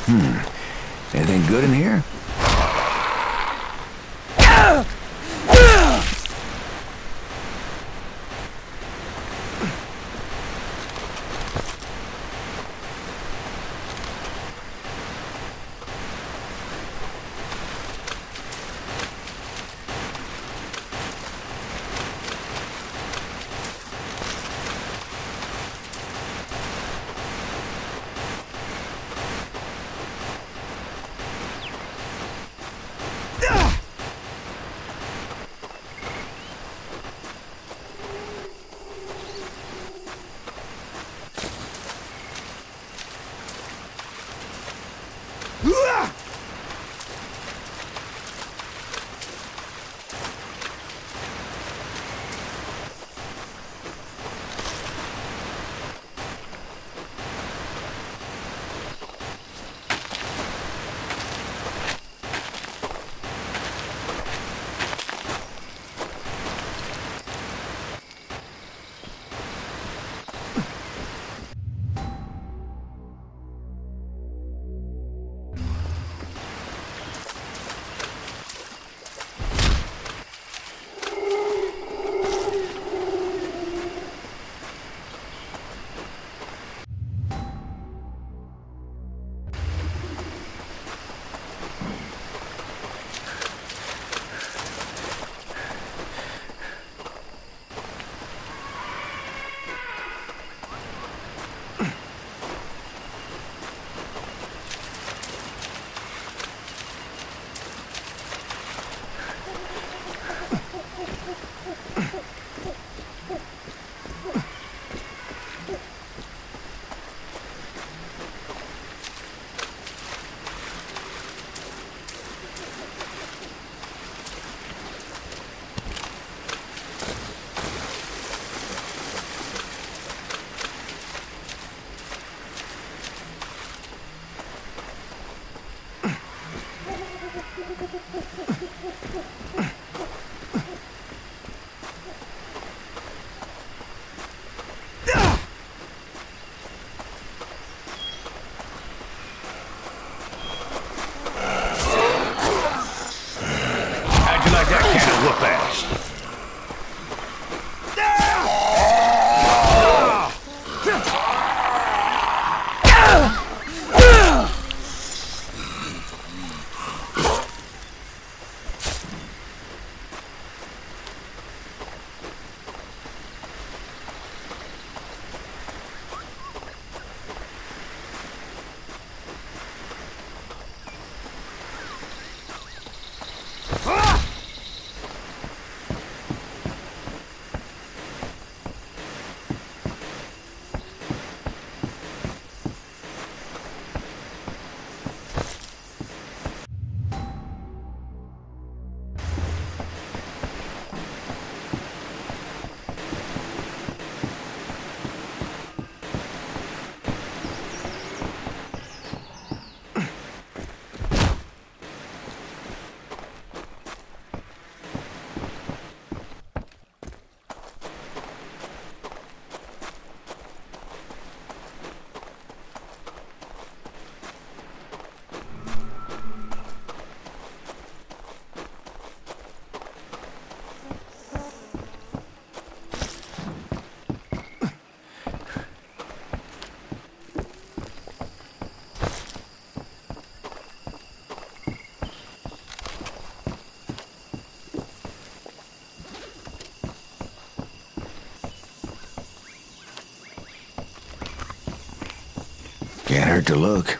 Anything good in here? Can't hurt to look.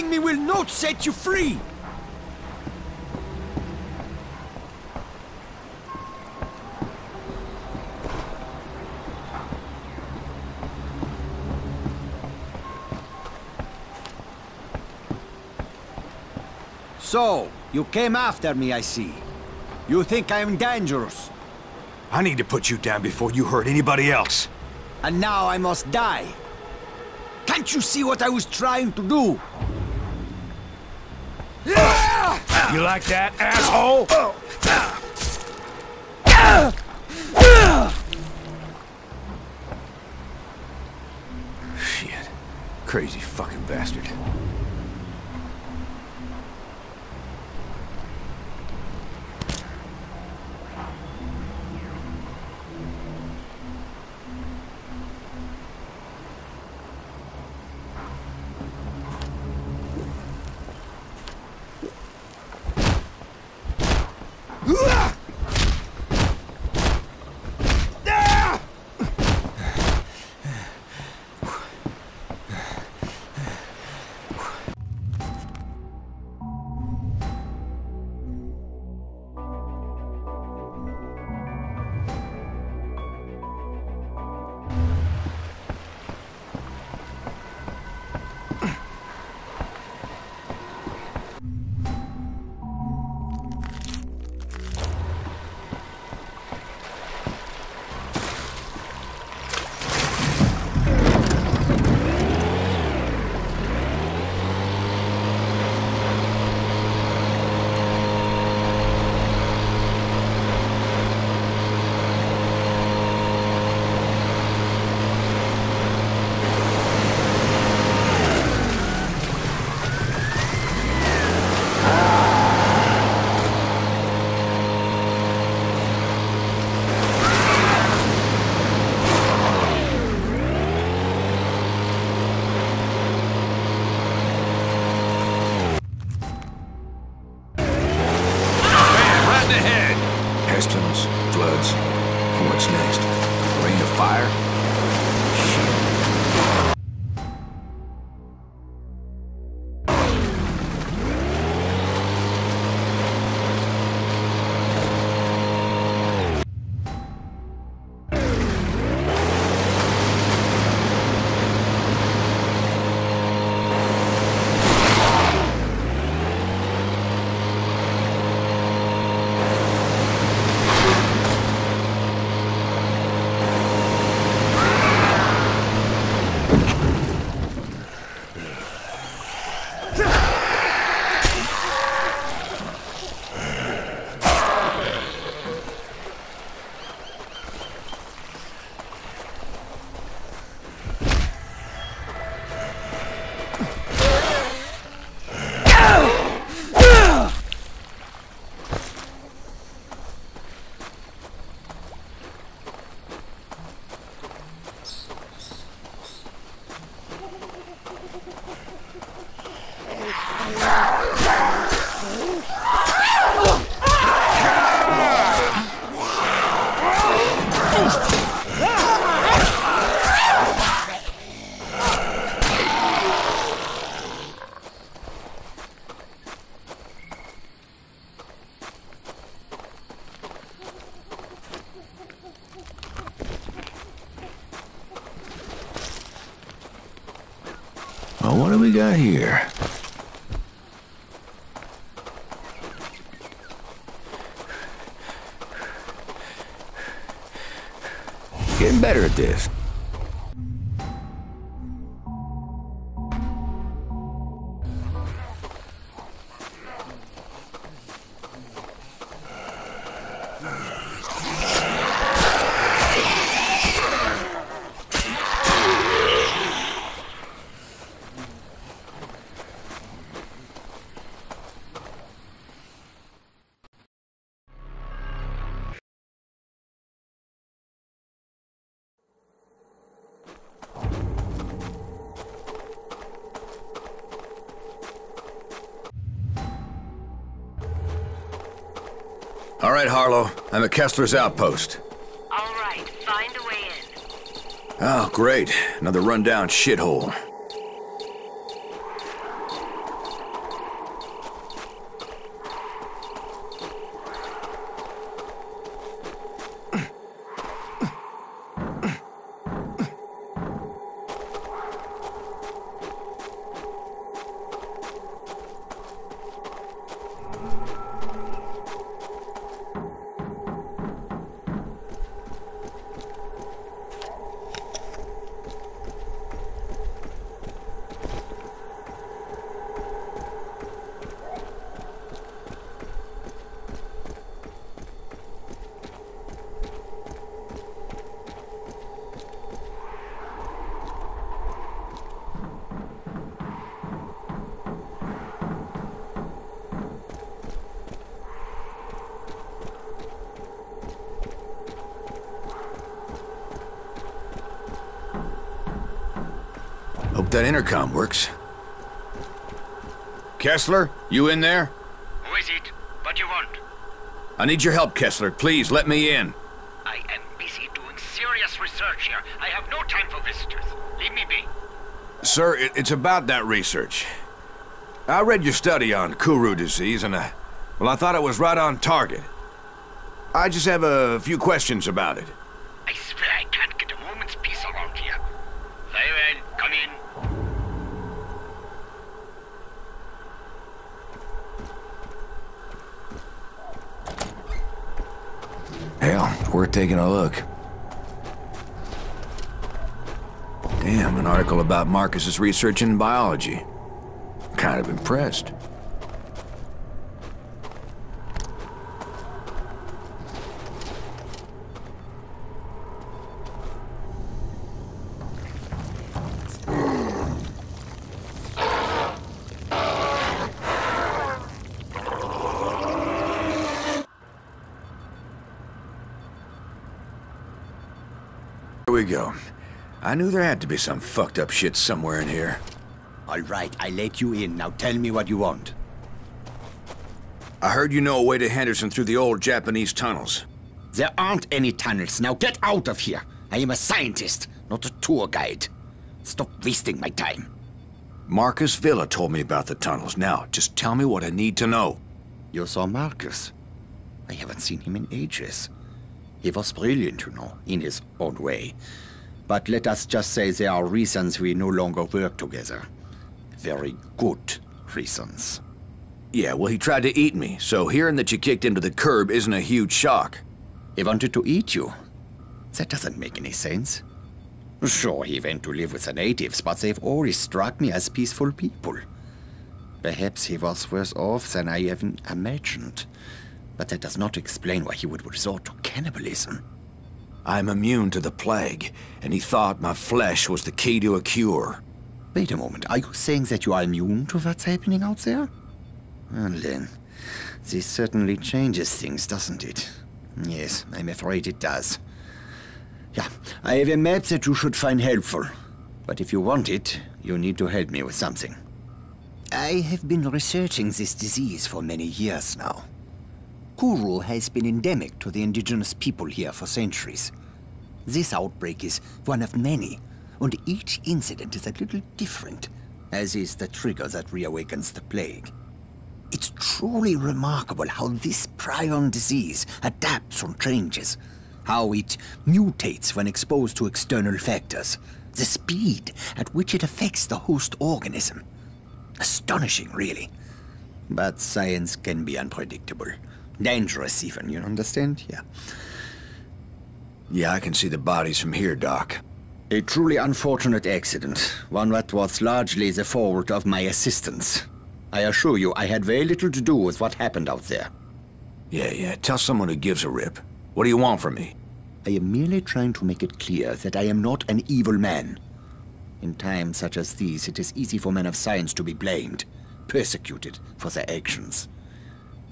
killing me will not set you free! So, you came after me, I see. You think I'm dangerous? I need to put you down before you hurt anybody else. And now I must die. Can't you see what I was trying to do? You like that, asshole? Shit. Crazy fucking bastard. Pestilence, floods. What's next? Rain of fire? Well, what do we got here? Getting better at this. All right, Harlow. I'm at Kessler's outpost. All right, find a way in. Oh, great. Another rundown shithole. that intercom works. Kessler, you in there? Who is it? What you want? I need your help, Kessler. Please, let me in. I am busy doing serious research here. I have no time for visitors. Leave me be. Sir, it's about that research. I read your study on Kuru disease, and well, I thought it was right on target. I just have a few questions about it. I swear I can't get a moment's peace around here. Very well, come in. Hell, worth taking a look. Damn, an article about Marcus's research in biology. Kind of impressed. Here we go. I knew there had to be some fucked up shit somewhere in here. All right, I let you in. Now tell me what you want. I heard you know a way to Henderson through the old Japanese tunnels. There aren't any tunnels. Now get out of here. I am a scientist, not a tour guide. Stop wasting my time. Marcus Villa told me about the tunnels. Now, just tell me what I need to know. You saw Marcus? I haven't seen him in ages. He was brilliant, you know, in his own way. But let us just say there are reasons we no longer work together. Very good reasons. Yeah, well, he tried to eat me, so hearing that you kicked him to the curb isn't a huge shock. He wanted to eat you? That doesn't make any sense. Sure, he went to live with the natives, but they've always struck me as peaceful people. Perhaps he was worse off than I even imagined. But that does not explain why he would resort to cannibalism. I'm immune to the plague, and he thought my flesh was the key to a cure. Wait a moment, are you saying that you are immune to what's happening out there? Well then, this certainly changes things, doesn't it? Yes, I'm afraid it does. Yeah, I have a map that you should find helpful. But if you want it, you need to help me with something. I have been researching this disease for many years now. Kuru has been endemic to the indigenous people here for centuries. This outbreak is one of many, and each incident is a little different, as is the trigger that reawakens the plague. It's truly remarkable how this prion disease adapts and changes, how it mutates when exposed to external factors, the speed at which it affects the host organism. Astonishing, really. But science can be unpredictable. Dangerous even, you understand? Yeah. Yeah, I can see the bodies from here, Doc. A truly unfortunate accident, one that was largely the fault of my assistants. I assure you, I had very little to do with what happened out there. Yeah, tell someone who gives a rip. What do you want from me? I am merely trying to make it clear that I am not an evil man. In times such as these, it is easy for men of science to be blamed, persecuted for their actions.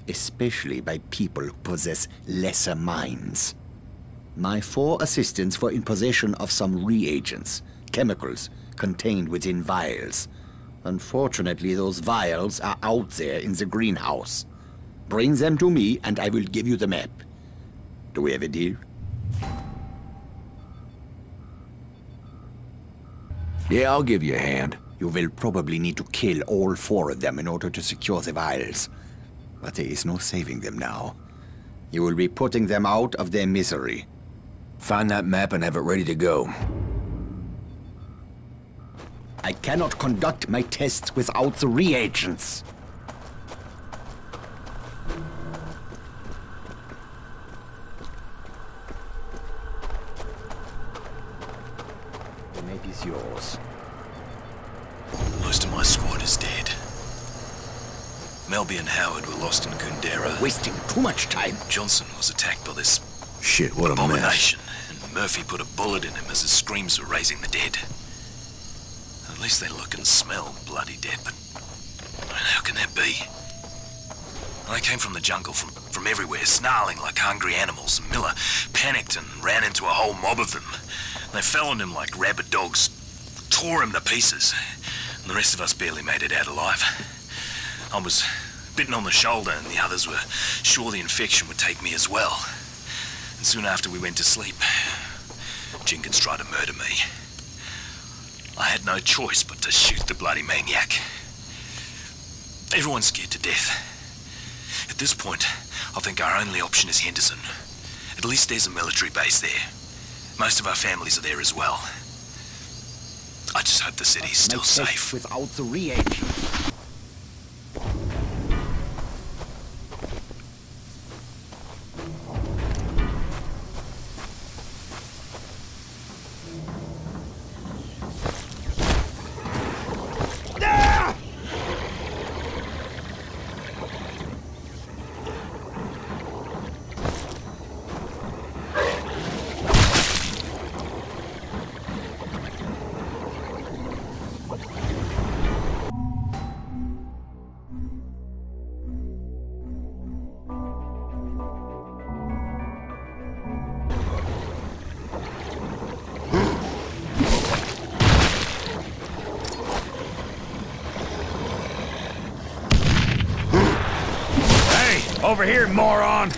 Especially by people who possess lesser minds. My 4 assistants were in possession of some reagents, chemicals, contained within vials. Unfortunately, those vials are out there in the greenhouse. Bring them to me, and I will give you the map. Do we have a deal? Yeah, I'll give you a hand. You will probably need to kill all 4 of them in order to secure the vials. But there is no saving them now. You will be putting them out of their misery. Find that map and have it ready to go. I cannot conduct my tests without the reagents. The map is yours. Most of my squad is dead. Melby and Howard were lost in Gundera. Wasting too much time. Johnson was attacked by this Shit, what a mess. abomination, and Murphy put a bullet in him as his screams were raising the dead. At least they look and smell bloody dead, but how can that be? They came from the jungle, from everywhere, snarling like hungry animals. Miller panicked and ran into a whole mob of them. They fell on him like rabid dogs, tore him to pieces. The rest of us barely made it out alive. I was bitten on the shoulder and the others were sure the infection would take me as well. And soon after we went to sleep, Jenkins tried to murder me. I had no choice but to shoot the bloody maniac. Everyone's scared to death. At this point, I think our only option is Henderson. At least there's a military base there. Most of our families are there as well. I just hope the city's still safe. Without the reagents. Over here, moron!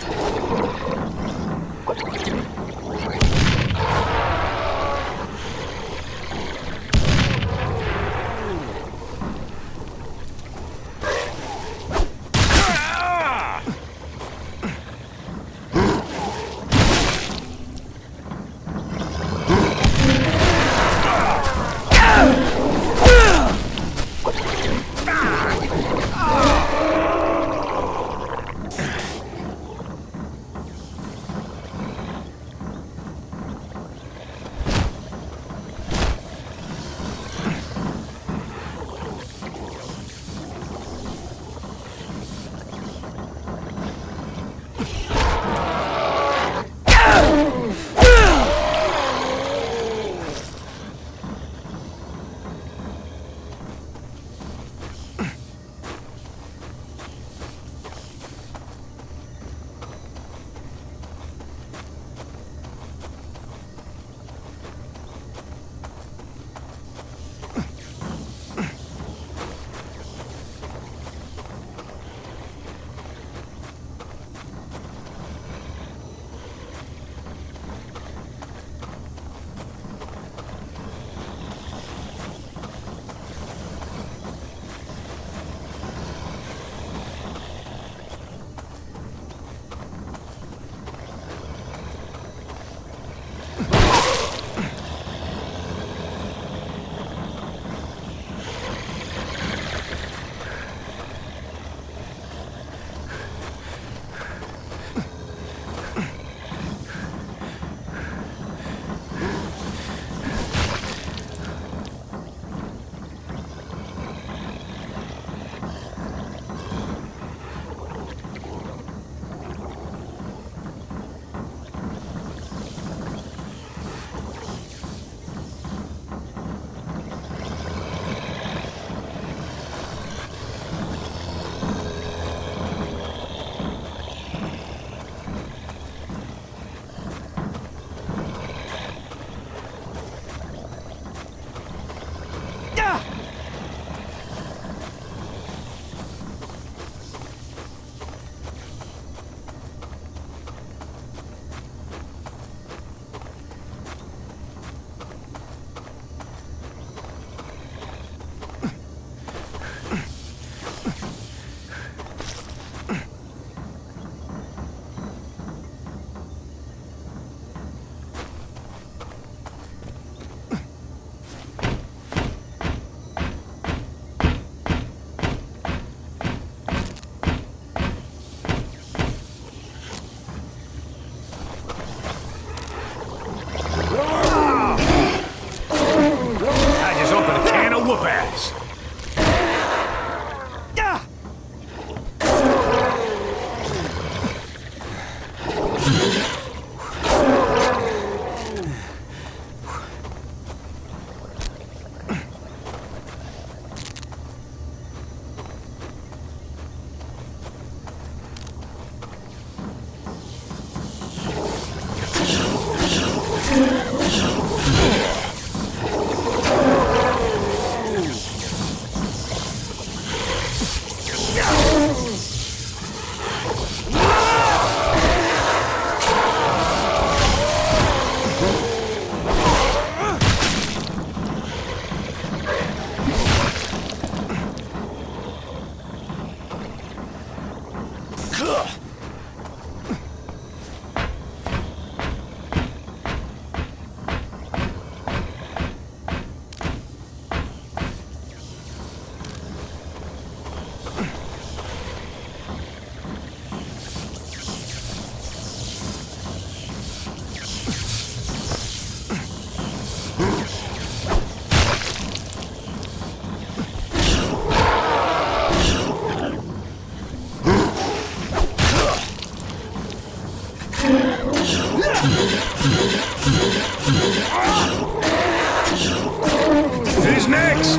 Who's next?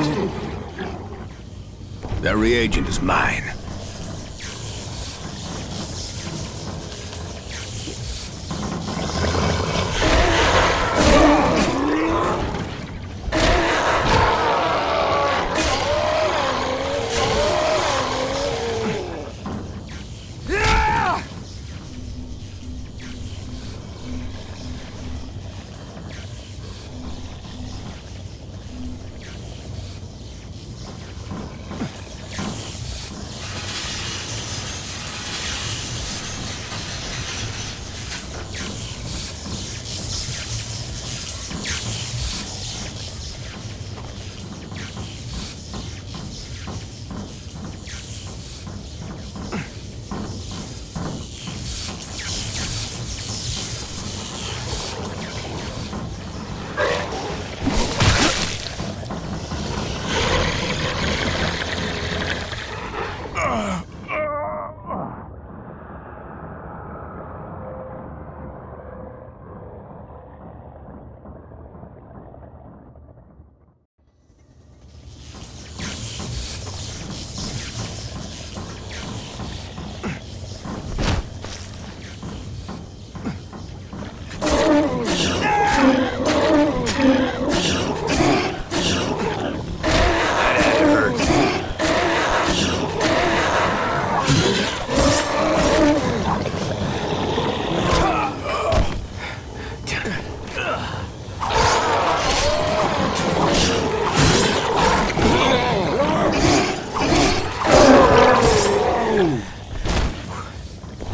That reagent is mine.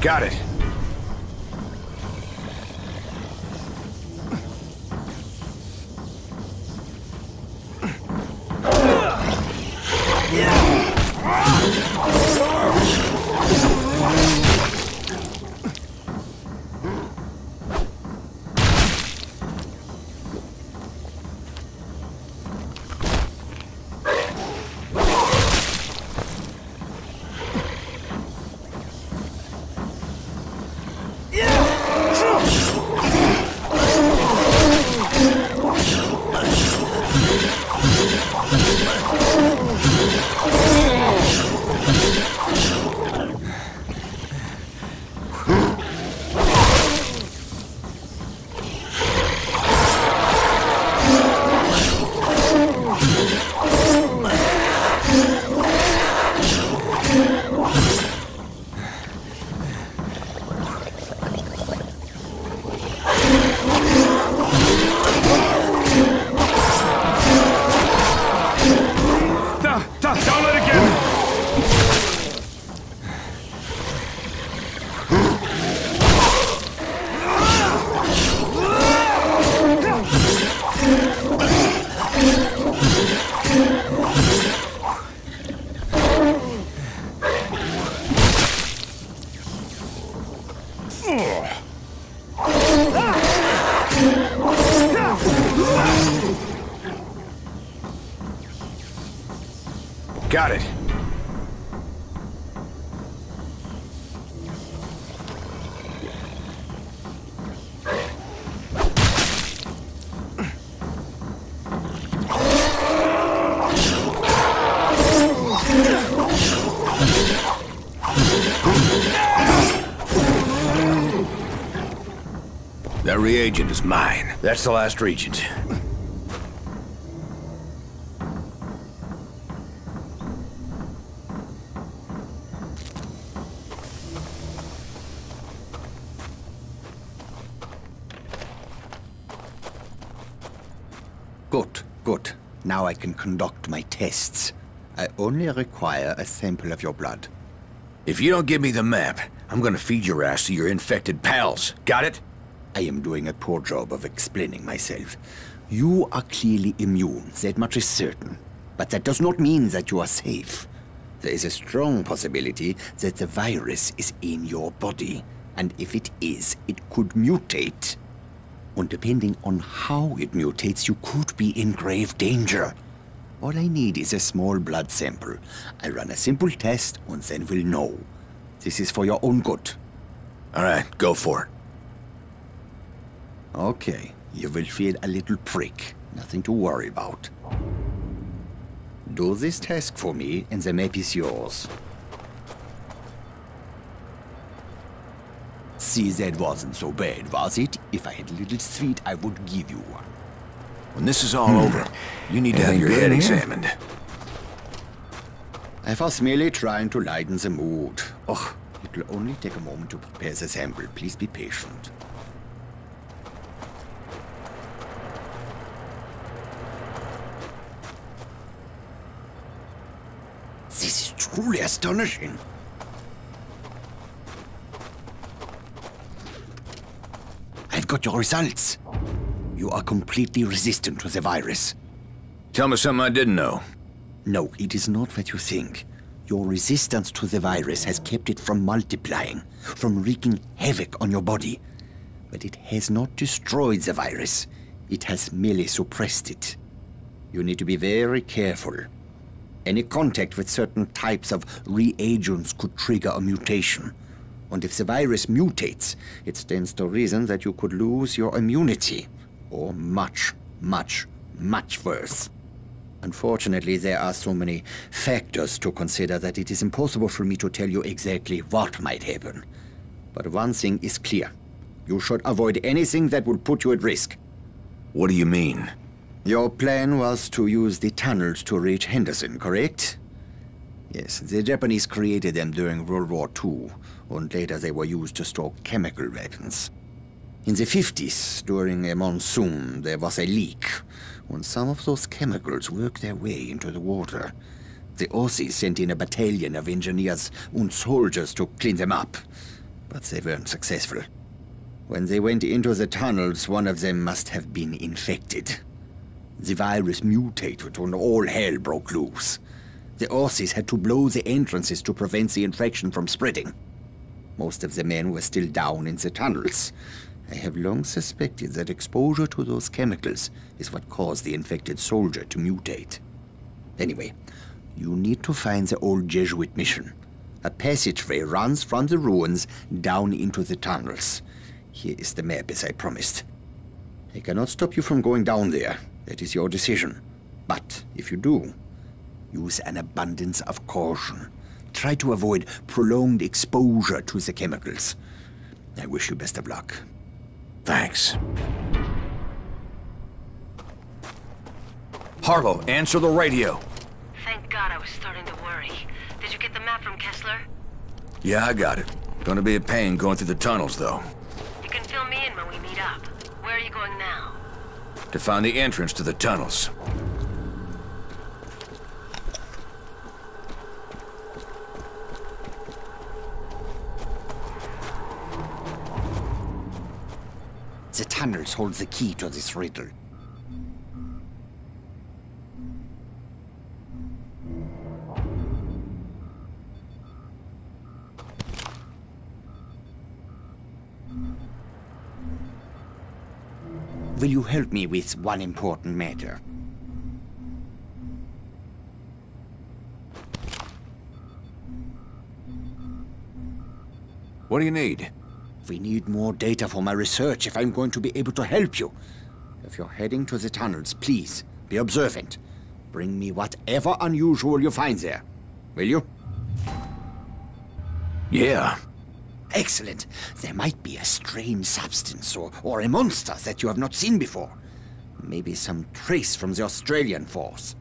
Got it. Don't let it get me! Got it. That reagent is mine. That's the last reagent. Good, good. Now I can conduct my tests. I only require a sample of your blood. If you don't give me the map, I'm gonna feed your ass to your infected pals. Got it? I am doing a poor job of explaining myself. You are clearly immune, that much is certain. But that does not mean that you are safe. There is a strong possibility that the virus is in your body. And if it is, it could mutate. And depending on how it mutates, you could be in grave danger. All I need is a small blood sample. I run a simple test and then we'll know. This is for your own good. All right, go for it. Okay, you will feel a little prick. Nothing to worry about. Do this task for me, and the map is yours. See, that wasn't so bad, was it? If I had a little sweet, I would give you one. When this is all over, you need to have Anything your good head in here? examined. I was merely trying to lighten the mood. Oh, it will only take a moment to prepare the sample. Please be patient. This is truly astonishing. I've got your results. You are completely resistant to the virus. Tell me something I didn't know. No, it is not what you think. Your resistance to the virus has kept it from multiplying, from wreaking havoc on your body. But it has not destroyed the virus. It has merely suppressed it. You need to be very careful. Any contact with certain types of reagents could trigger a mutation. And if the virus mutates, it stands to reason that you could lose your immunity. Or much, much, much worse. Unfortunately, there are so many factors to consider that it is impossible for me to tell you exactly what might happen. But one thing is clear. You should avoid anything that would put you at risk. What do you mean? Your plan was to use the tunnels to reach Henderson, correct? Yes, the Japanese created them during World War II, and later they were used to store chemical weapons. In the 50s, during a monsoon, there was a leak, and some of those chemicals worked their way into the water. The Aussies sent in a battalion of engineers and soldiers to clean them up, but they weren't successful. When they went into the tunnels, one of them must have been infected. The virus mutated and all hell broke loose. The Aussies had to blow the entrances to prevent the infection from spreading. Most of the men were still down in the tunnels. I have long suspected that exposure to those chemicals is what caused the infected soldier to mutate. Anyway, you need to find the old Jesuit mission. A passageway runs from the ruins down into the tunnels. Here is the map, as I promised. I cannot stop you from going down there. That is your decision. But if you do, use an abundance of caution. Try to avoid prolonged exposure to the chemicals. I wish you best of luck. Thanks. Harlow, answer the radio. Thank God, I was starting to worry. Did you get the map from Kessler? Yeah, I got it. Gonna be a pain going through the tunnels, though. You can fill me in when we meet up. Where are you going now? To find the entrance to the tunnels. The tunnels hold the key to this riddle. Will you help me with one important matter? What do you need? We need more data for my research if I'm going to be able to help you. If you're heading to the tunnels, please, be observant. Bring me whatever unusual you find there. Will you? Yeah. Excellent. There might be a strange substance or a monster that you have not seen before. Maybe some trace from the Australian force.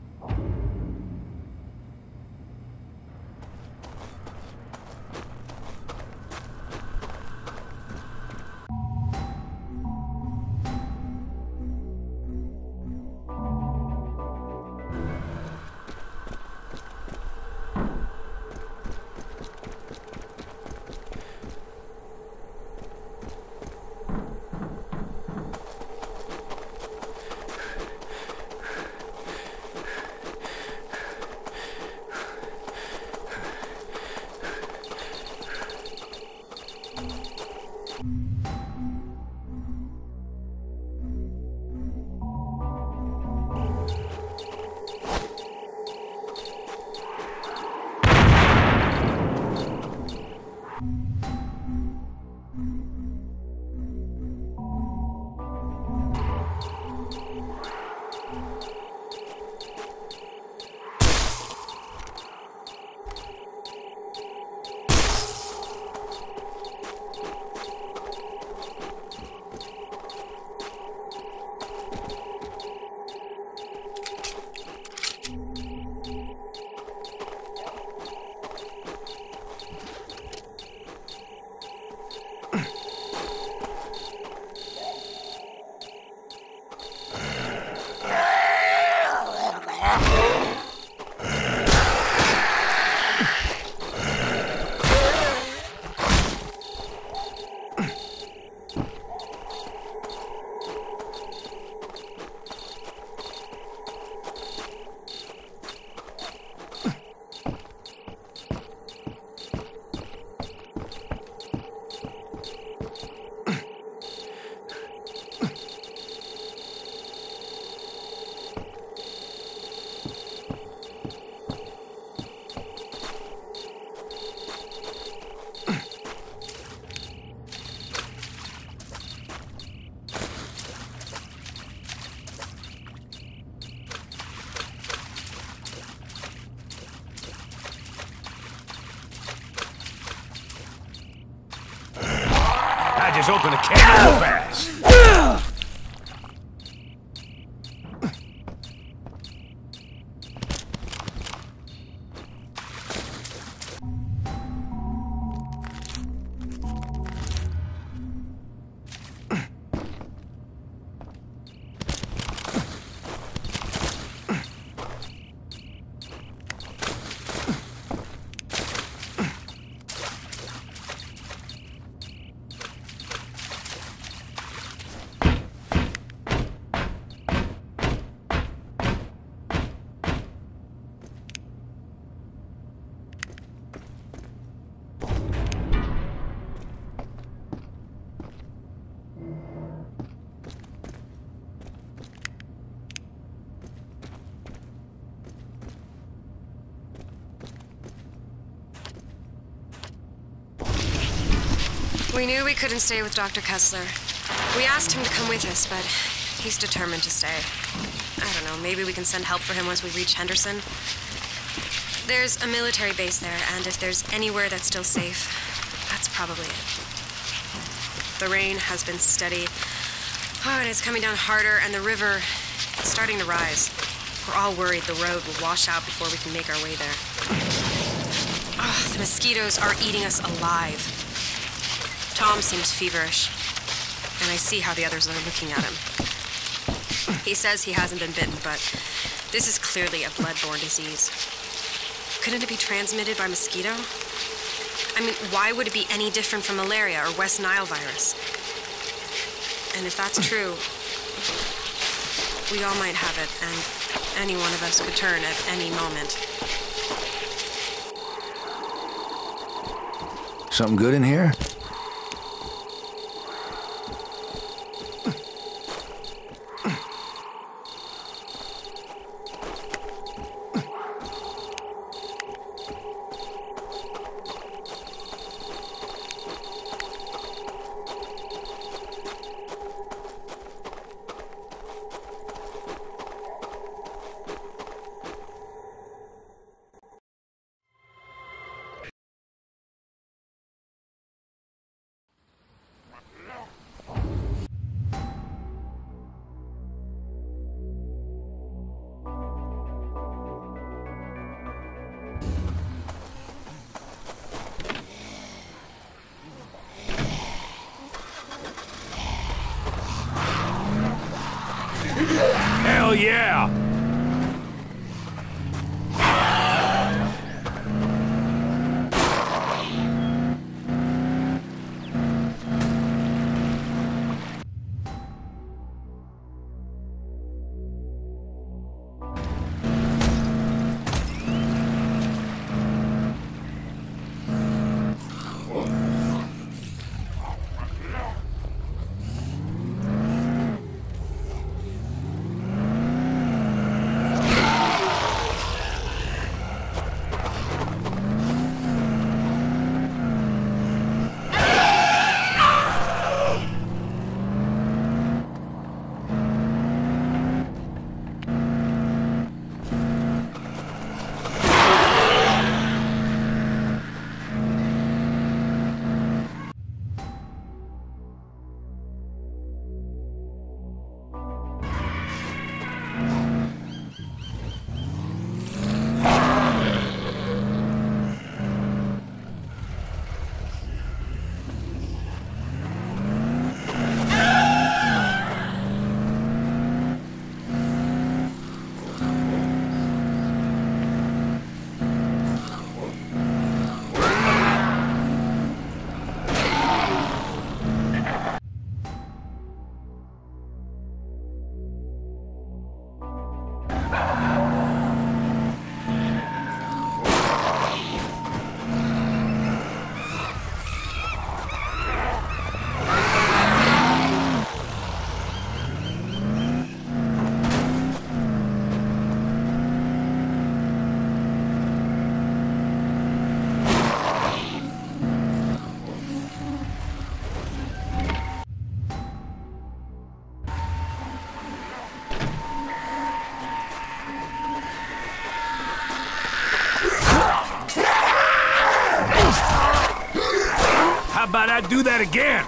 I just opened a can real fast. We knew we couldn't stay with Dr. Kessler. We asked him to come with us, but he's determined to stay. I don't know, maybe we can send help for him once we reach Henderson. There's a military base there, and if there's anywhere that's still safe, that's probably it. The rain has been steady. Oh, and it's coming down harder, and the river is starting to rise. We're all worried the road will wash out before we can make our way there. Oh, the mosquitoes are eating us alive. Tom seems feverish, and I see how the others are looking at him. He says he hasn't been bitten, but this is clearly a blood-borne disease. Couldn't it be transmitted by mosquito? I mean, why would it be any different from malaria or West Nile virus? And if that's true, we all might have it, and any one of us could turn at any moment. Something good in here? Hell yeah! How about I do that again?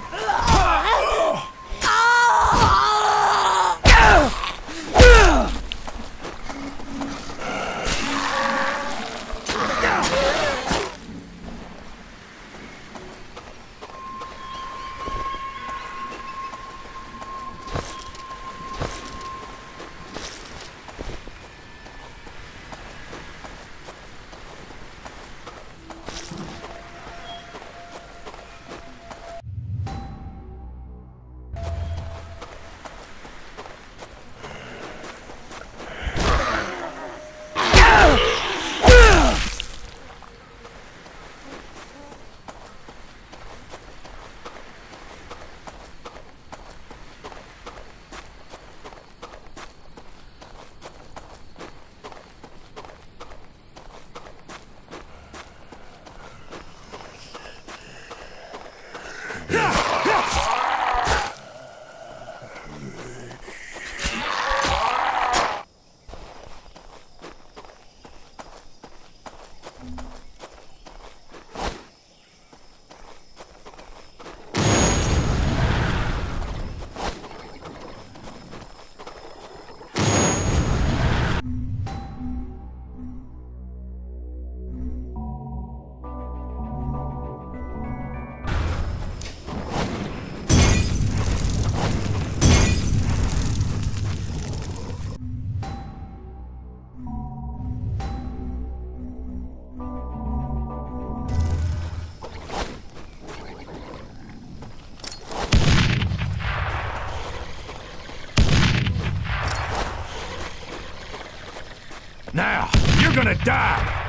Now, you're gonna die!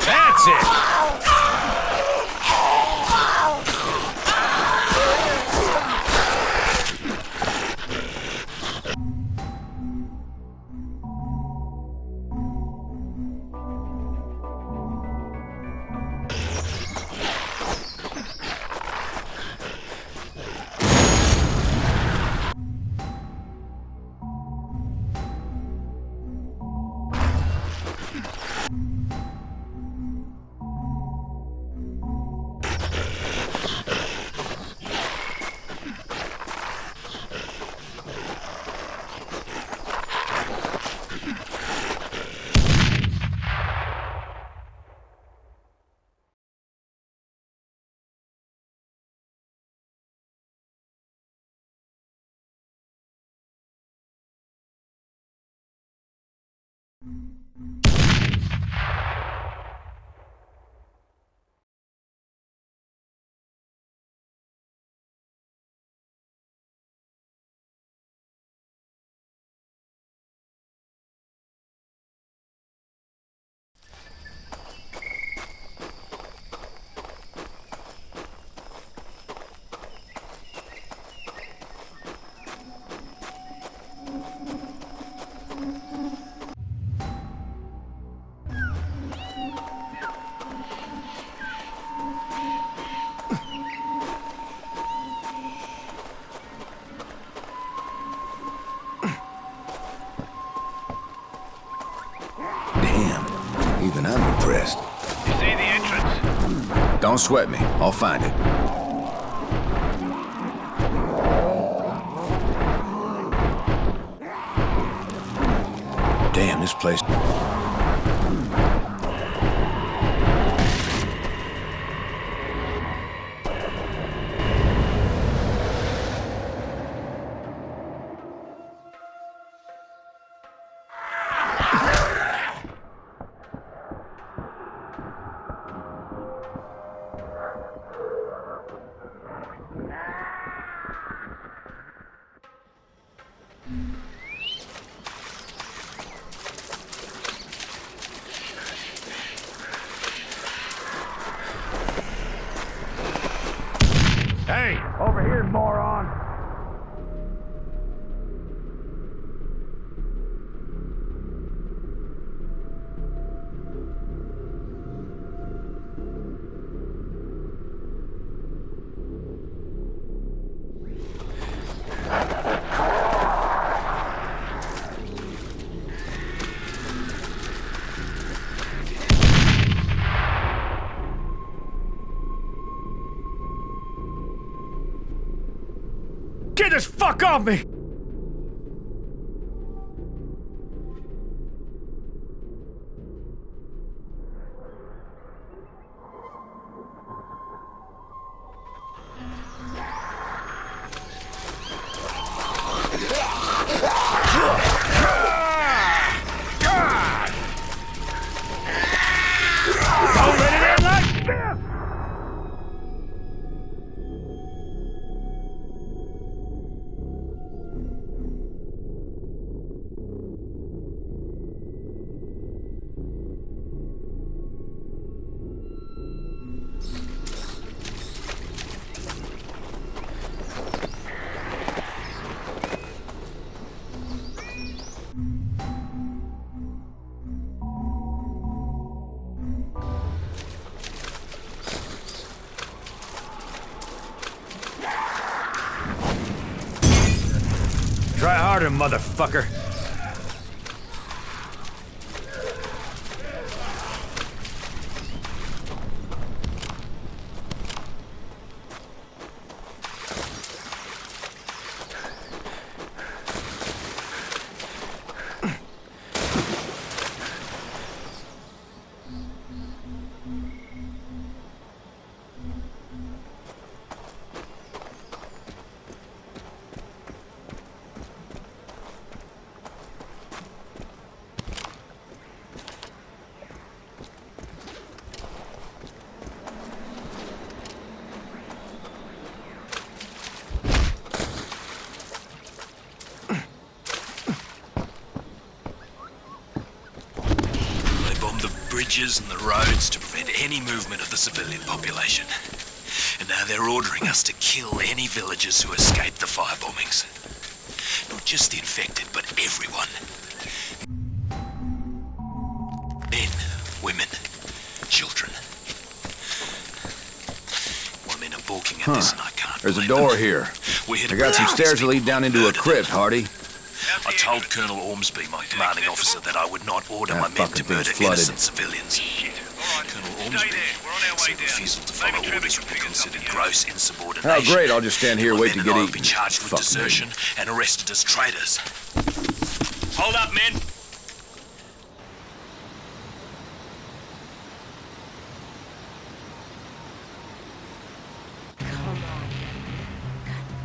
That's it! Even I'm impressed. You see the entrance? Don't sweat me. I'll find it. Damn, this place... Hey, over here, moron! Get this fuck off me! Don't let it in like this! Try harder, motherfucker. bridges and the roads to prevent any movement of the civilian population. And now they're ordering us to kill any villagers who escape the firebombings. Not just the infected, but everyone. Men, women, children. My men are balking at this and I can't There's a blame door them. here. We're here to I got some blow stairs these to lead people down and into a murder crypt, them. Hardy. I told Colonel Ormsby, my commanding officer, that I would not order That my men fucking to thing's murder flooded. innocent civilians. Colonel Ormsby said refusal to follow orders would be considered gross insubordination. Oh, great. I'll just stand here, My wait men to and get I eaten. will be charged with Fuck me. desertion and arrested as traitors. Hold up, men.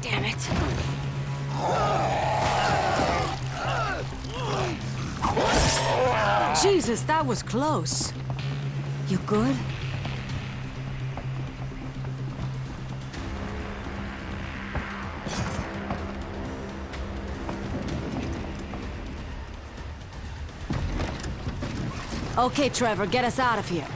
Damn it. Jesus, that was close. You good? Okay, Trevor, get us out of here.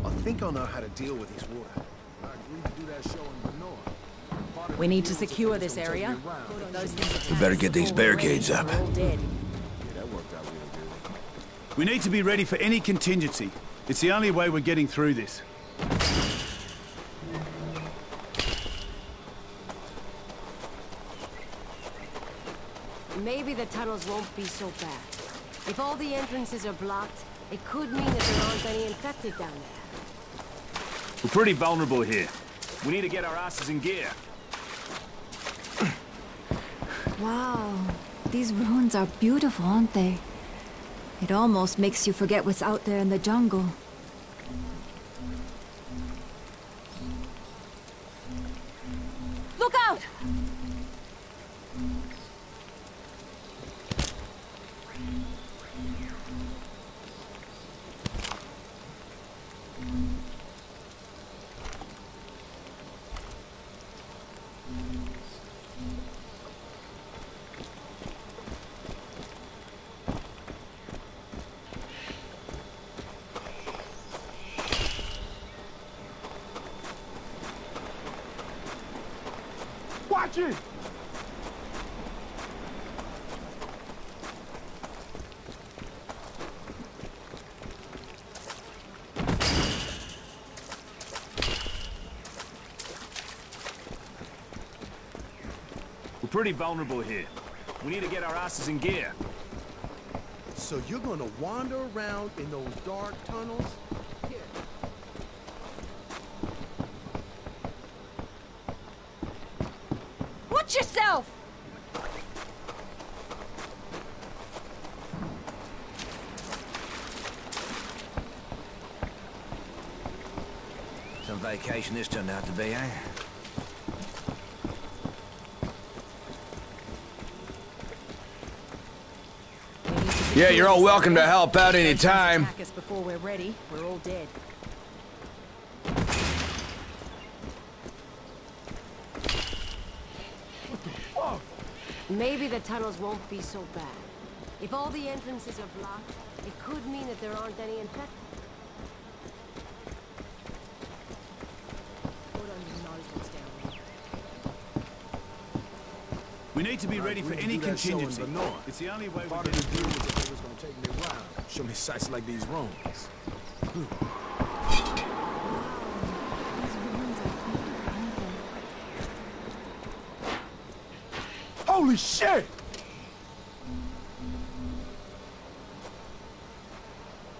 I think I'll know how to deal with this water. I agreed to do that show in the north. We need to secure this area. We better get these barricades up. Yeah, that worked out real good. We need to be ready for any contingency. It's the only way we're getting through this. Maybe the tunnels won't be so bad. If all the entrances are blocked, it could mean that there aren't any infected down there. We're pretty vulnerable here. We need to get our asses in gear. Wow, these ruins are beautiful, aren't they? It almost makes you forget what's out there in the jungle. Look out! Watch it! We're pretty vulnerable here. We need to get our asses in gear. So you're gonna wander around in those dark tunnels? Watch yourself! Some vacation this turned out to be, eh? Yeah, you're all welcome to help out any time. Attack us before we're ready. We're all dead. Maybe the tunnels won't be so bad. If all the entrances are blocked, it could mean that there aren't any infected. Put on your nose what's down there. We need to be ready for any Do that show in contingency. the north. It's the only way we're Part of getting the deal through was this. that they was gonna take me around, show me sights like these rooms. Holy shit!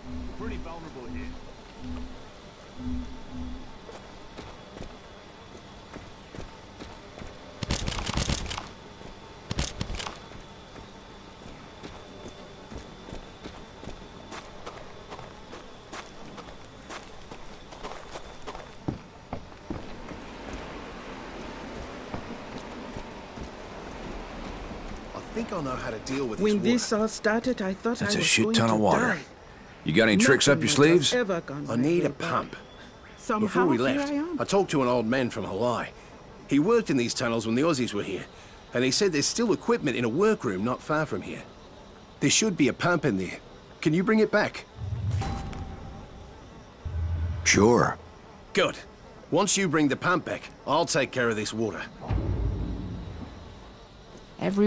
We're pretty vulnerable here. think I know how to deal with When this this all started, I thought That's I a was shit going ton to of water. die. You got any tricks up your sleeves? Ever gone I my need way a by. pump. Somehow, Before we here left, I am. I talked to an old man from Hawaii. He worked in these tunnels when the Aussies were here, and he said there's still equipment in a workroom not far from here. There should be a pump in there. Can you bring it back? Sure. Good. Once you bring the pump back, I'll take care of this water. Every...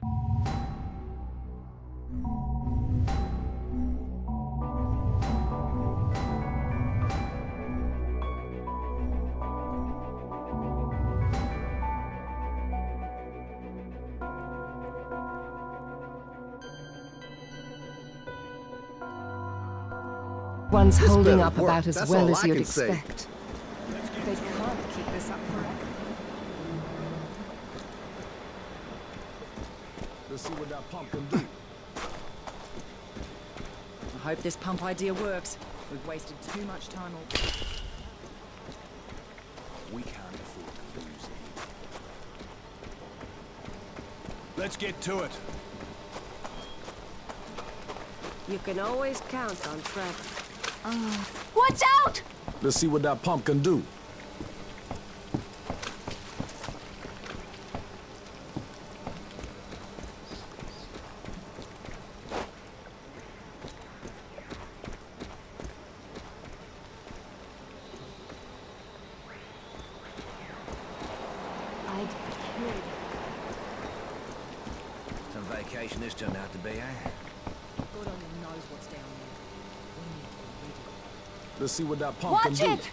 One's holding up about as well as you'd expect. They can't keep this up forever. Let's see what that pump can do. I hope this pump idea works. We've wasted too much time already. We can't afford to lose it. Let's get to it. You can always count on Trevor. Watch out! Let's see what that pump can do. I'd kill you. Some vacation this turned out to be, eh? God only knows what's down there. Let's see what that pump can Watch do. it!